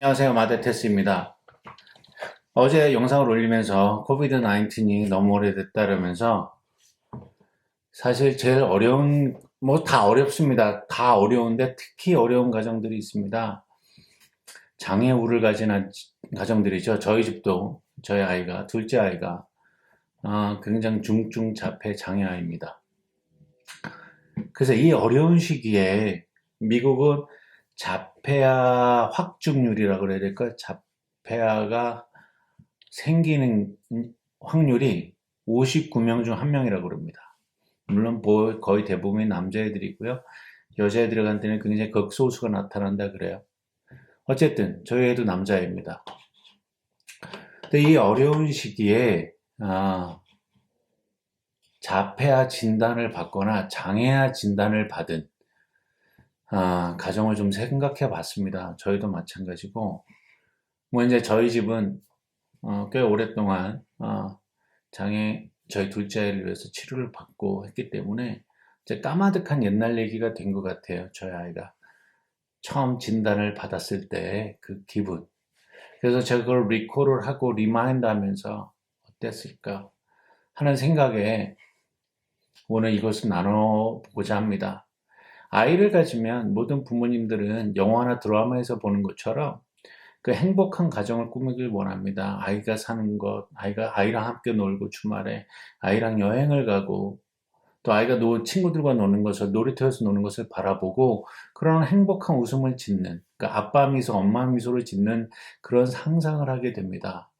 안녕하세요. 마데테스입니다. 어제 영상을 올리면서 코비드 19이 너무 오래됐다면서 사실 제일 어려운, 뭐 다 어렵습니다. 다 어려운데 특히 어려운 가정들이 있습니다. 장애우를 가진 가정들이죠. 저희 집도 저희 아이가, 둘째 아이가 굉장히 중증 자폐 장애아입니다. 그래서 이 어려운 시기에 미국은 자폐아 확증률이라고 그래야 될까? 자폐아가 생기는 확률이 59명 중 1명이라고 그럽니다. 물론 거의 대부분이 남자애들이고요. 여자애들한테는 굉장히 극소수가 나타난다 그래요. 어쨌든 저희 애도 남자애입니다. 근데 이 어려운 시기에 자폐아 진단을 받거나 장애아 진단을 받은 가정을 좀 생각해 봤습니다. 저희도 마찬가지고 뭐 이제 저희 집은 꽤 오랫동안 저희 둘째 아이를 위해서 치료를 받고 했기 때문에 이제 까마득한 옛날 얘기가 된 것 같아요. 저희 아이가 처음 진단을 받았을 때 그 기분. 그래서 제가 그걸 리콜을 하고 리마인드 하면서 어땠을까 하는 생각에 오늘 이것을 나눠보고자 합니다. 아이를 가지면 모든 부모님들은 영화나 드라마에서 보는 것처럼 그 행복한 가정을 꾸미길 원합니다. 아이가 사는 것, 아이랑 함께 놀고 주말에 아이랑 여행을 가고 또 아이가 친구들과 노는 것을 놀이터에서 노는 것을 바라보고 그런 행복한 웃음을 짓는 그러니까 아빠 미소, 엄마 미소를 짓는 그런 상상을 하게 됩니다.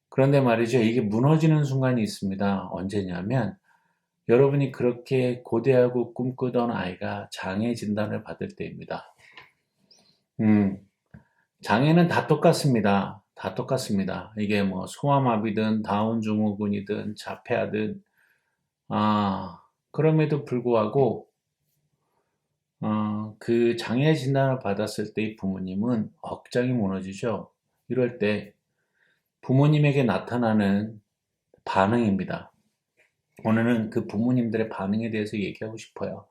그런데 말이죠. 이게 무너지는 순간이 있습니다. 언제냐면 여러분이 그렇게 고대하고 꿈꾸던 아이가 장애 진단을 받을 때입니다. 장애는 다 똑같습니다. 다 똑같습니다. 이게 뭐 소아마비든 다운 증후군이든 자폐아든 그럼에도 불구하고 그 장애 진단을 받았을 때 이 부모님은 억장이 무너지죠. 이럴 때 부모님에게 나타나는 반응입니다. 오늘은 그 부모님들의 반응에 대해서 얘기하고 싶어요.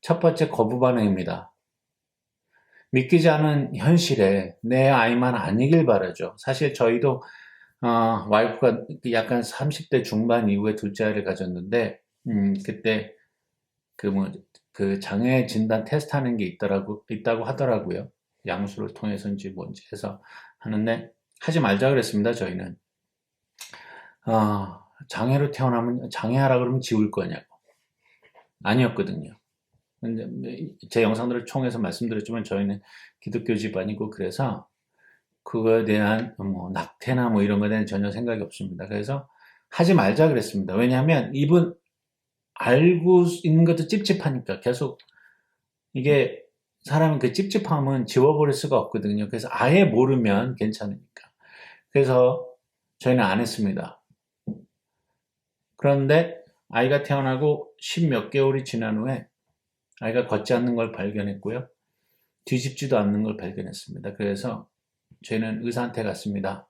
첫 번째 거부 반응입니다. 믿기지 않은 현실에 내 아이만 아니길 바라죠. 사실 저희도 와이프가 약간 30대 중반 이후에 둘째 아이를 가졌는데 그때 그 장애 진단 테스트 하는 게 있다고 하더라고요. 양수를 통해서인지 뭔지 해서 하는데 하지 말자 그랬습니다. 저희는 장애로 태어나면 장애하라 그러면 지울 거냐고 아니었거든요. 근데 제 영상들을 통해서 말씀드렸지만 저희는 기독교 집안이고 그래서 그거에 대한 뭐 낙태나 뭐 이런 거에 대한 전혀 생각이 없습니다. 그래서 하지 말자 그랬습니다. 왜냐하면 이분 알고 있는 것도 찝찝하니까 계속 이게 사람은 그 찝찝함은 지워버릴 수가 없거든요. 그래서 아예 모르면 괜찮으니까. 그래서 저희는 안 했습니다. 그런데 아이가 태어나고 10몇 개월이 지난 후에 아이가 걷지 않는 걸 발견했고요. 뒤집지도 않는 걸 발견했습니다. 그래서 저희는 의사한테 갔습니다.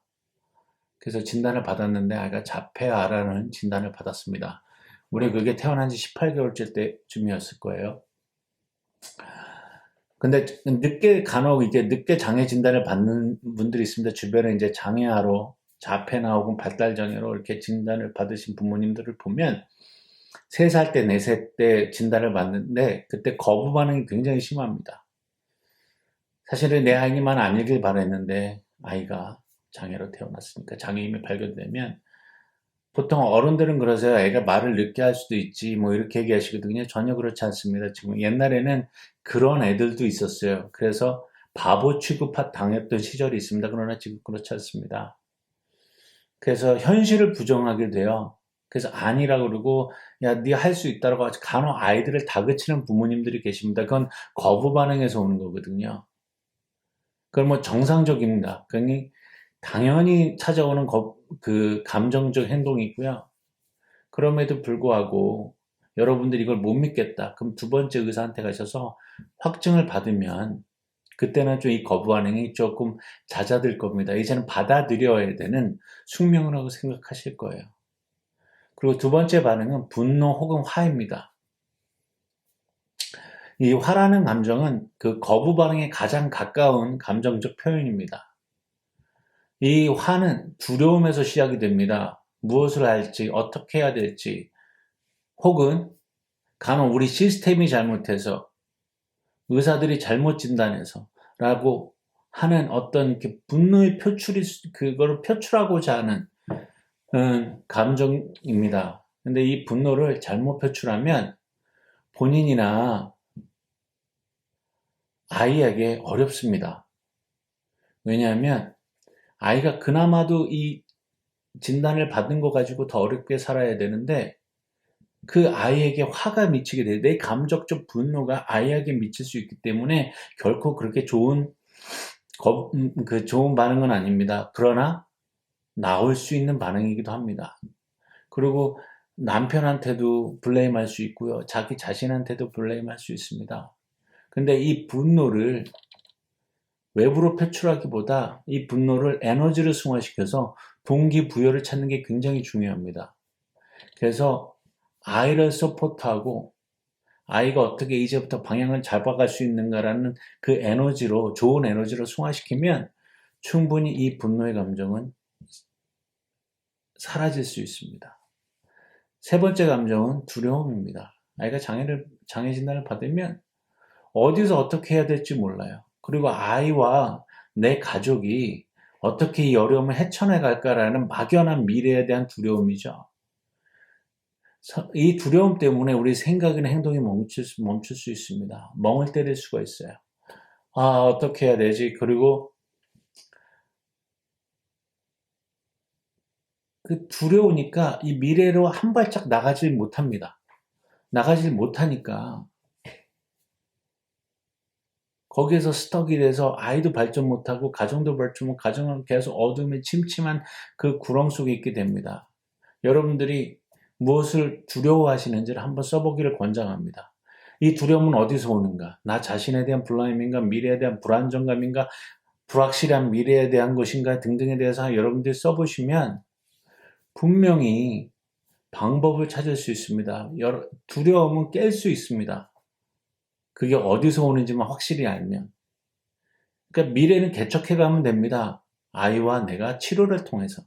그래서 진단을 받았는데 아이가 자폐아라는 진단을 받았습니다. 우리 그게 태어난 지 18개월째 때쯤이었을 거예요. 근데 간혹 이게 늦게 장애 진단을 받는 분들이 있습니다. 주변에 이제 장애아로 자폐나 혹은 발달장애로 이렇게 진단을 받으신 부모님들을 보면 3살 때, 4살 때 진단을 받는데 그때 거부 반응이 굉장히 심합니다. 사실은 내 아이만 아니길 바랬는데 아이가 장애로 태어났으니까 장애임이 발견되면 보통 어른들은 그러세요. 애가 말을 늦게 할 수도 있지 뭐 이렇게 얘기하시거든요. 전혀 그렇지 않습니다. 지금 옛날에는 그런 애들도 있었어요. 그래서 바보 취급 당했던 시절이 있습니다. 그러나 지금 그렇지 않습니다. 그래서 현실을 부정하게 돼요. 그래서 아니라 그러고 야, 네 할 수 있다고 간혹 아이들을 다그치는 부모님들이 계십니다. 그건 거부 반응에서 오는 거거든요. 그건 뭐 정상적입니다. 그러니 당연히 찾아오는 그 감정적 행동이 있고요. 그럼에도 불구하고 여러분들이 이걸 못 믿겠다. 그럼 두 번째 의사한테 가셔서 확증을 받으면 그때는 좀 이 거부 반응이 조금 잦아들 겁니다. 이제는 받아들여야 되는 숙명이라고 생각하실 거예요. 그리고 두 번째 반응은 분노 혹은 화입니다. 이 화라는 감정은 그 거부 반응에 가장 가까운 감정적 표현입니다. 이 화는 두려움에서 시작이 됩니다. 무엇을 할지, 어떻게 해야 될지, 혹은 간혹 우리 시스템이 잘못해서, 의사들이 잘못 진단해서 라고 하는 어떤 분노의 표출이, 그거를 표출하고자 하는 감정입니다. 근데 이 분노를 잘못 표출하면 본인이나 아이에게 어렵습니다. 왜냐하면 아이가 그나마도 이 진단을 받은 거 가지고 더 어렵게 살아야 되는데 그 아이에게 화가 미치게 돼. 내 감정적 분노가 아이에게 미칠 수 있기 때문에 결코 그렇게 좋은 좋은 반응은 아닙니다. 그러나 나올 수 있는 반응이기도 합니다. 그리고 남편한테도 블레임할 수 있고요. 자기 자신한테도 블레임할 수 있습니다. 근데 이 분노를 외부로 표출하기보다 이 분노를 에너지를 승화시켜서 동기부여를 찾는 게 굉장히 중요합니다. 그래서 아이를 서포트하고 아이가 어떻게 이제부터 방향을 잡아갈 수 있는가라는 그 에너지로, 좋은 에너지로 승화시키면 충분히 이 분노의 감정은 사라질 수 있습니다. 세 번째 감정은 두려움입니다. 아이가 장애 진단을 받으면 어디서 어떻게 해야 될지 몰라요. 그리고 아이와 내 가족이 어떻게 이 어려움을 헤쳐내 갈까라는 막연한 미래에 대한 두려움이죠. 이 두려움 때문에 우리 생각이나 행동이 멈출 수 있습니다. 멍을 때릴 수가 있어요. 아, 어떻게 해야 되지? 그리고 그 두려우니까 이 미래로 한 발짝 나가질 못합니다. 나가질 못하니까 거기에서 스떡이 돼서 아이도 발전 못하고 가정도 발전 못하고 가정은 계속 어둠에 침침한 그 구렁 속에 있게 됩니다. 여러분들이 무엇을 두려워하시는지를 한번 써보기를 권장합니다. 이 두려움은 어디서 오는가? 나 자신에 대한 불안함인가? 미래에 대한 불안정감인가? 불확실한 미래에 대한 것인가? 등등에 대해서 여러분들이 써보시면 분명히 방법을 찾을 수 있습니다. 두려움은 깰 수 있습니다. 그게 어디서 오는지만 확실히 알면. 그러니까 미래는 개척해 가면 됩니다. 아이와 내가 치료를 통해서.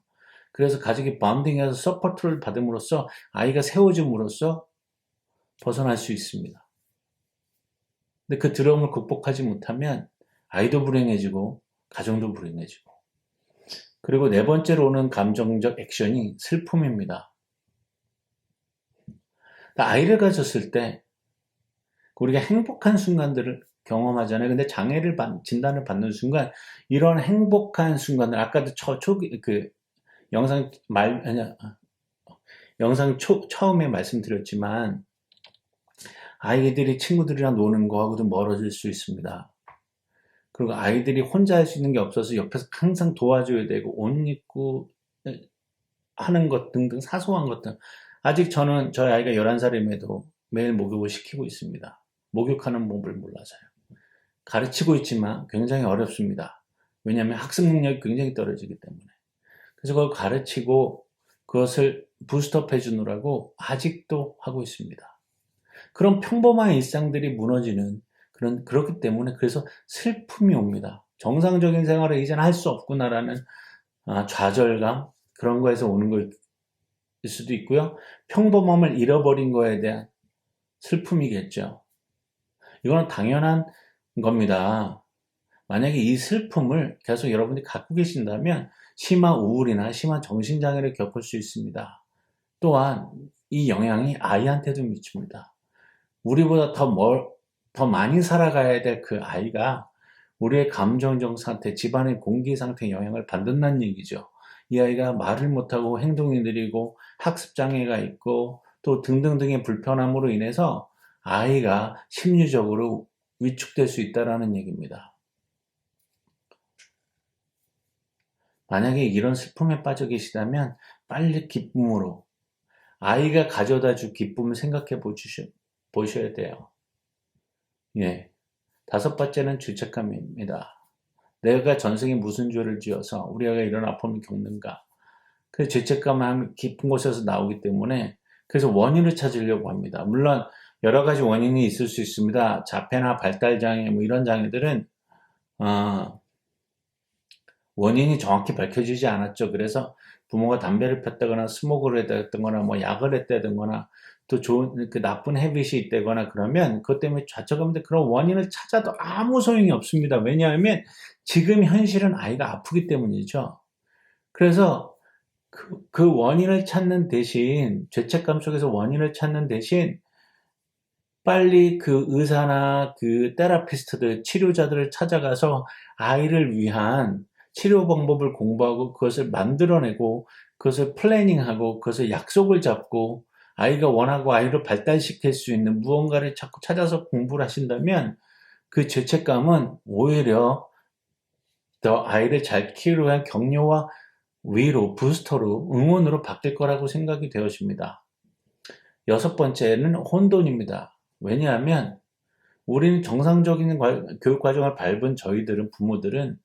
그래서 가족이 본딩해서 서포트를 받음으로써 아이가 세워짐으로써 벗어날 수 있습니다. 근데 그 두려움을 극복하지 못하면 아이도 불행해지고 가정도 불행해지고. 그리고 네 번째로 오는 감정적 액션이 슬픔입니다. 그러니까 아이를 가졌을 때 우리가 행복한 순간들을 경험하잖아요. 근데 장애를 진단을 받는 순간 이런 행복한 순간을 아까도 초기 영상 처음에 말씀드렸지만 아이들이 친구들이랑 노는 거하고도 멀어질 수 있습니다. 그리고 아이들이 혼자 할 수 있는 게 없어서 옆에서 항상 도와줘야 되고 옷 입고 하는 것 등등 사소한 것들. 아직 저희 아이가 11살임에도 매일 목욕을 시키고 있습니다. 목욕하는 법을 몰라서요. 가르치고 있지만 굉장히 어렵습니다. 왜냐하면 학습 능력이 굉장히 떨어지기 때문에. 그래서 그걸 가르치고 그것을 부스트업 해주느라고 아직도 하고 있습니다. 그런 평범한 일상들이 무너지는 그렇기 때문에 그래서 슬픔이 옵니다. 정상적인 생활을 이제는 할 수 없구나라는 좌절감, 그런 거에서 오는 거일 수도 있고요. 평범함을 잃어버린 거에 대한 슬픔이겠죠. 이거는 당연한 겁니다. 만약에 이 슬픔을 계속 여러분이 갖고 계신다면 심한 우울이나 심한 정신장애를 겪을 수 있습니다. 또한 이 영향이 아이한테도 미칩니다. 우리보다 더 많이 살아가야 될 그 아이가 우리의 감정적 상태, 집안의 공기 상태에 영향을 받는다는 얘기죠. 이 아이가 말을 못하고 행동이 느리고 학습장애가 있고 또 등등등의 불편함으로 인해서 아이가 심리적으로 위축될 수 있다는 얘기입니다. 만약에 이런 슬픔에 빠져 계시다면 빨리 기쁨으로 아이가 가져다 줄 기쁨을 생각해 보셔야 돼요. 예. 5번째는 죄책감입니다. 내가 전생에 무슨 죄를 지어서 우리 아이가 이런 아픔을 겪는가. 그 죄책감은 깊은 곳에서 나오기 때문에 그래서 원인을 찾으려고 합니다. 물론 여러 가지 원인이 있을 수 있습니다. 자폐나 발달장애 뭐 이런 장애들은 원인이 정확히 밝혀지지 않았죠. 그래서 부모가 담배를 폈다거나 스모크를 했다거나 뭐 약을 했다거나 또 좋은 그 나쁜 헤빗이 있다거나 그러면 그것 때문에 좌절감인데 그런 원인을 찾아도 아무 소용이 없습니다. 왜냐하면 지금 현실은 아이가 아프기 때문이죠. 그래서 그 원인을 찾는 대신 죄책감 속에서 원인을 찾는 대신 빨리 그 의사나 그 테라피스트들, 치료자들을 찾아가서 아이를 위한 치료 방법을 공부하고 그것을 만들어내고 그것을 플래닝하고 그것을 약속을 잡고 아이가 원하고 아이를 발달시킬 수 있는 무언가를 자꾸 찾아서 공부를 하신다면 그 죄책감은 오히려 더 아이를 잘 키우기 위한 격려와 위로, 부스터로, 응원으로 바뀔 거라고 생각이 되어집니다. 여섯 번째는 혼돈입니다. 왜냐하면 우리는 정상적인 교육 과정을 밟은 저희들은 부모들은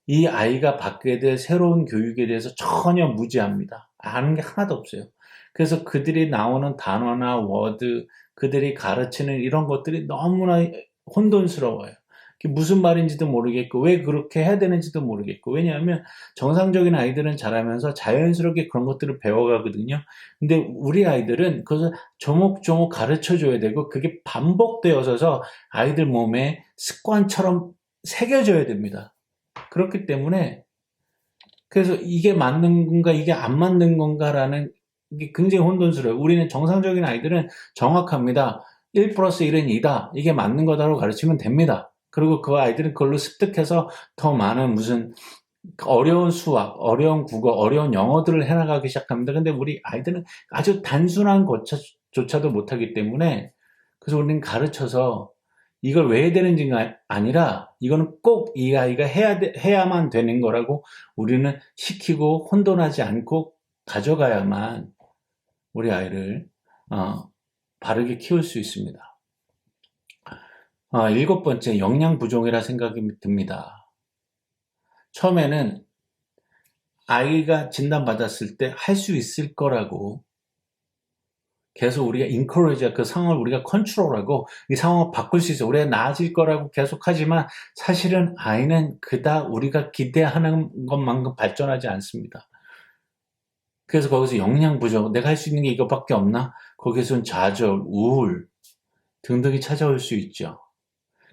이 아이가 받게 될 새로운 교육에 대해서 전혀 무지합니다. 아는 게 하나도 없어요. 그래서 그들이 나오는 단어나 워드, 그들이 가르치는 이런 것들이 너무나 혼돈스러워요. 그게 무슨 말인지도 모르겠고 왜 그렇게 해야 되는지도 모르겠고 왜냐하면 정상적인 아이들은 자라면서 자연스럽게 그런 것들을 배워가거든요. 근데 우리 아이들은 그것을 조목조목 가르쳐줘야 되고 그게 반복되어서 아이들 몸에 습관처럼 새겨져야 됩니다. 그렇기 때문에 그래서 이게 맞는 건가 이게 안 맞는 건가라는 게 굉장히 혼돈스러워요. 우리는 정상적인 아이들은 정확합니다. 1 플러스 1은 2다. 이게 맞는 거다라고 가르치면 됩니다. 그리고 그 아이들은 그걸로 습득해서 더 많은 무슨 어려운 수학, 어려운 국어, 어려운 영어들을 해나가기 시작합니다. 근데 우리 아이들은 아주 단순한 것조차도 못하기 때문에 그래서 우리는 가르쳐서 이걸 왜 해야 되는지가 아니라 이거는 꼭 이 아이가 해야만 되는 거라고 우리는 시키고 혼돈하지 않고 가져가야만 우리 아이를 바르게 키울 수 있습니다. 일곱 번째, 영양 부족이라 생각이 듭니다. 처음에는 아이가 진단받았을 때 할 수 있을 거라고 계속 우리가 encourage, 그 상황을 우리가 컨트롤하고 이 상황을 바꿀 수 있어. 우리가 나아질 거라고 계속 하지만 사실은 아이는 그닥 우리가 기대하는 것만큼 발전하지 않습니다. 그래서 거기서 영양 부족, 내가 할 수 있는 게 이것밖에 없나? 거기서는 좌절, 우울 등등이 찾아올 수 있죠.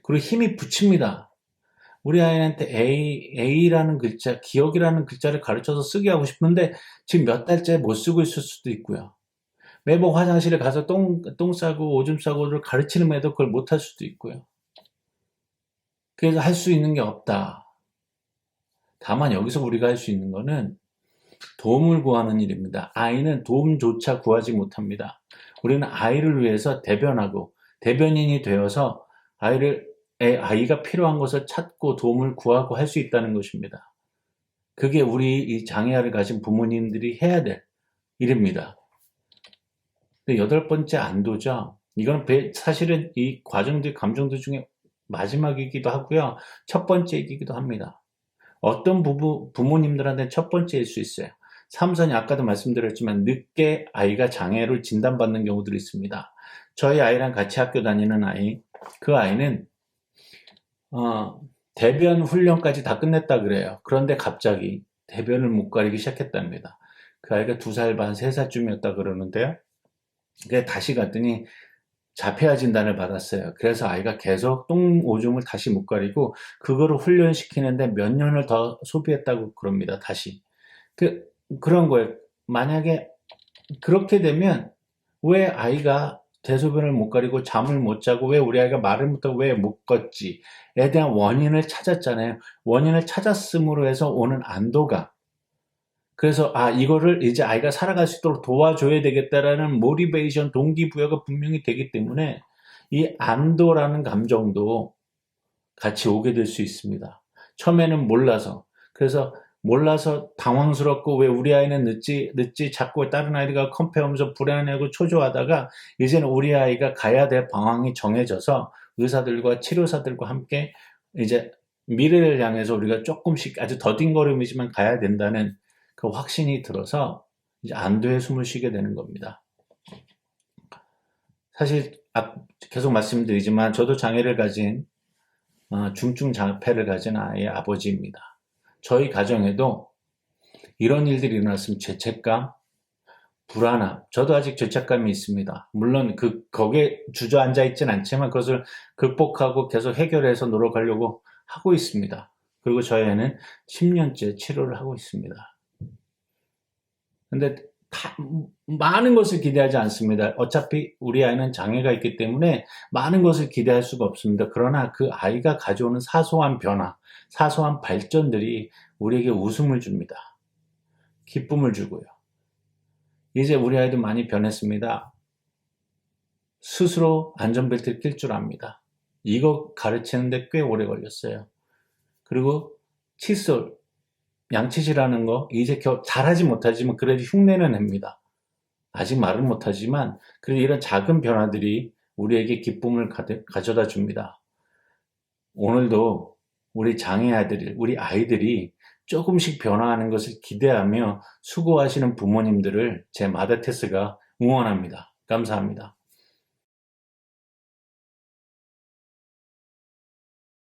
그리고 힘이 붙입니다. 우리 아이한테 A라는 글자, 기억이라는 글자를 가르쳐서 쓰게 하고 싶은데 지금 몇 달째 못 쓰고 있을 수도 있고요. 매번 화장실에 가서 똥 싸고 오줌 싸고를 가르치는 애도 그걸 못할 수도 있고요. 그래서 할 수 있는 게 없다. 다만 여기서 우리가 할 수 있는 거는 도움을 구하는 일입니다. 아이는 도움조차 구하지 못합니다. 우리는 아이를 위해서 대변하고 대변인이 되어서 아이가 필요한 것을 찾고 도움을 구하고 할 수 있다는 것입니다. 그게 우리 이 장애아를 가진 부모님들이 해야 될 일입니다. 여덟 번째 안도죠. 이건 사실은 이 과정들, 감정들 중에 마지막이기도 하고요. 첫 번째이기도 합니다. 어떤 부모님들한테는 첫 번째일 수 있어요. 3선이 아까도 말씀드렸지만 늦게 아이가 장애를 진단받는 경우들이 있습니다. 저희 아이랑 같이 학교 다니는 아이, 그 아이는 대변 훈련까지 다 끝냈다 그래요. 그런데 갑자기 대변을 못 가리기 시작했답니다. 그 아이가 2살 반, 3살쯤이었다 그러는데요. 그래서 다시 갔더니 자폐아 진단을 받았어요. 그래서 아이가 계속 오줌을 다시 못 가리고 그거를 훈련시키는데 몇 년을 더 소비했다고 그럽니다. 다시. 그런 거예요. 만약에 그렇게 되면 왜 아이가 대소변을 못 가리고 잠을 못 자고 왜 우리 아이가 말을 못하고 왜 못 걷지에 대한 원인을 찾았잖아요. 원인을 찾았음으로 해서 오는 안도가 그래서 이거를 이제 아이가 살아갈 수 있도록 도와줘야 되겠다라는 모티베이션, 동기부여가 분명히 되기 때문에 이 안도라는 감정도 같이 오게 될 수 있습니다. 처음에는 그래서 몰라서 당황스럽고 왜 우리 아이는 늦지 자꾸 다른 아이가 컴페어하면서 불안해하고 초조하다가 이제는 우리 아이가 가야 될 방향이 정해져서 의사들과 치료사들과 함께 이제 미래를 향해서 우리가 조금씩 아주 더딘 걸음이지만 가야 된다는 그 확신이 들어서 이제 안도의 숨을 쉬게 되는 겁니다. 사실 계속 말씀드리지만 저도 장애를 가진 중증 장애를 가진 아이의 아버지입니다. 저희 가정에도 이런 일들이 일어났으면 죄책감, 불안함, 저도 아직 죄책감이 있습니다. 물론 거기에 주저앉아 있진 않지만 그것을 극복하고 계속 해결해서 노력하려고 하고 있습니다. 그리고 저희 애는 10년째 치료를 하고 있습니다. 근데 많은 것을 기대하지 않습니다. 어차피 우리 아이는 장애가 있기 때문에 많은 것을 기대할 수가 없습니다. 그러나 그 아이가 가져오는 사소한 변화, 사소한 발전들이 우리에게 웃음을 줍니다. 기쁨을 주고요. 이제 우리 아이도 많이 변했습니다. 스스로 안전벨트를 낄 줄 압니다. 이거 가르치는데 꽤 오래 걸렸어요. 그리고 칫솔, 양치질하는 거 이제 잘하지 못하지만 그래도 흉내는 냅니다. 아직 말은 못하지만 그래도 이런 작은 변화들이 우리에게 기쁨을 가져다 줍니다. 오늘도 우리 우리 아이들이 조금씩 변화하는 것을 기대하며 수고하시는 부모님들을 제 마다테스가 응원합니다. 감사합니다.